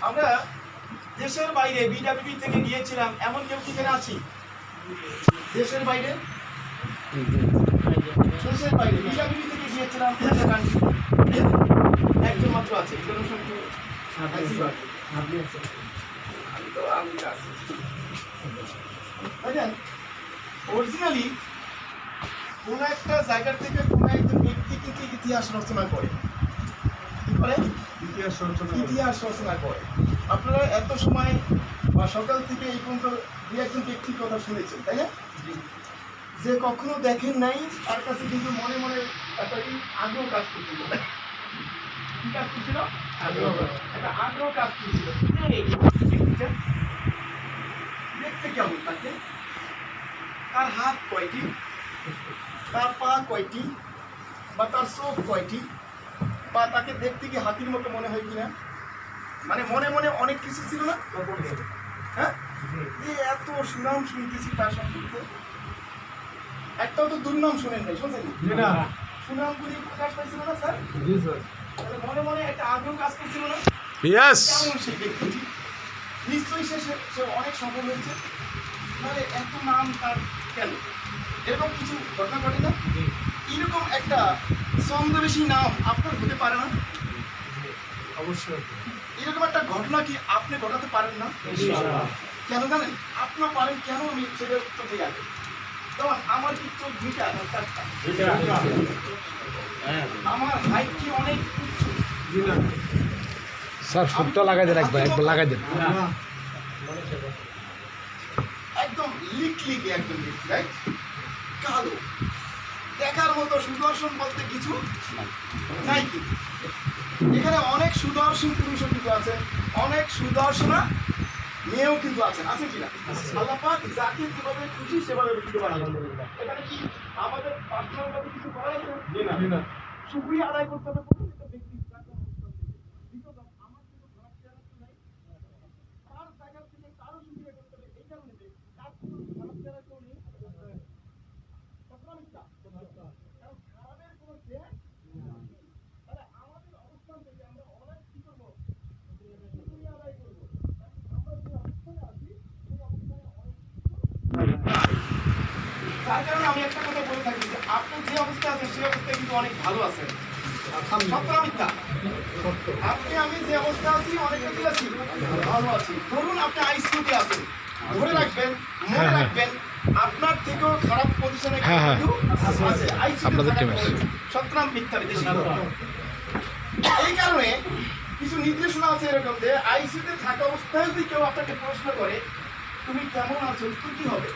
আমরা দেশের বাইরে বিডব্লিউবি থেকে গিয়েছিলাম, এমন কেউ কি এখানে আছি? দেশের বাইরে বিডব্লিউবি থেকে গিয়েছিলাম একজন মাত্র আছে। অরিজিনালি কোন একটা জায়গা থেকে কোন একজন ব্যক্তি কিন্তু ইতিহাস রচনা করে। কি করে? ইতিহাস রচনা করে। আপনারা এত সময় বা সকাল থেকে এই পর্যন্ত দু একজন ব্যক্তির কথা শুনেছেন, তাই না? যে কখনো দেখেন নাই, তার কাছে কিন্তু মনে মনে একটা আগ্রহ কাজ করছিল। কি কাজ করছিল? একটা আগ্রহ কাজ করছিল। দেখতে কেমন তাকে? তার হাত কয়টি, তার পা কয়টি, বা তার চোখ কয়টি, বা তাকে দেখতে কি হাতির মতো মনে হয় কিনা? মানে মনে মনে অনেক কিছু ছিল না? হ্যাঁ, এত সুনাম শুনতেছি তার সম্পর্কে, একটাও তো দুর্নাম শোনেন নাই, শুনছেন? সুনামগুলি প্রকাশ পাইছিল না স্যার? তাহলে মনে মনে একটা আগ্রহ কাজ করছিল না? কেমন সেই ব্যক্তিটি? নিশ্চয়ই সে অনেক সফল হয়েছে, মানে এত নাম তার কেন? এরকম কিছু ঘটনা ঘটে না? এরকম একটা ছন্দবেশী নাম আপনার হতে পারে না? অবশ্যই। এরকম একটা ঘটনা কি আপনি ঘটাতে পারেন না? কেন জানেন? আপনার পারেন কেন? আমি সেটা উত্তর দিয়ে আগে। আমার কি চোখ দুইটা, আমার হাইট কি অনেক উচ্চ? স্যার ফুটটা লাগাই দেন, একবার লাগাই দেন। একদম লিকলিকে একদম রাইট, কালো, দেখার মতো সুদর্শন বলতে কিছু নাই। কি এখানে অনেক সুদর্শন পুরুষও কিন্তু আছেন, অনেক সুদর্শনা মেয়েও কিন্তু আছেন, আছে কিনা? আল্লাহ পাক যাকে যেভাবে খুশি সেভাবে দিতে পারেন। এখানে কি আমাদের পার্সোনাল ভাবে কিছু করা আছে? না, শুকরিয়া আদায় করতে হবে প্রত্যেকটা ব্যক্তির। আমার কিন্তু খারাপ চেহারা তো নাই, তার জায়গা থেকে তারও শুকরিয়া করতে হবে। এই কারণে যে তার কোনো খারাপ চেহারা কেউ নেই, কারণ খারাপের কোনো চেহারা। তাহলে আমাদের অবস্থান থেকে আমরা অনেক কি করবো? শুকরিয়া আদায় করবো। আমরা যে অবস্থানে আছি সেই অবস্থানে অনেক তার কারণে আমি একটা কথা বলে থাকি যে আপনি যে অবস্থায় আছেন সেই অবস্থায় কিন্তু অনেক ভালো আছেন। আপনি আমি যে অবস্থা আছি অনেকটা কি আছি? ভালো আছি। ধরুন আপনি আইসিইউতে আছেন, ধরে রাখবেন, মনে রাখবেন আপনার থেকেও খারাপ পজিশনে আছে আইসিইউতে। সত্যনাম মিথ্যা বিদেশি। এই কারণে কিছু নির্দেশনা আছে এরকম যে আইসিইউতে থাকা অবস্থায় যদি কেউ আপনাকে প্রশ্ন করে তুমি কেমন আছো, উত্তর কি হবে?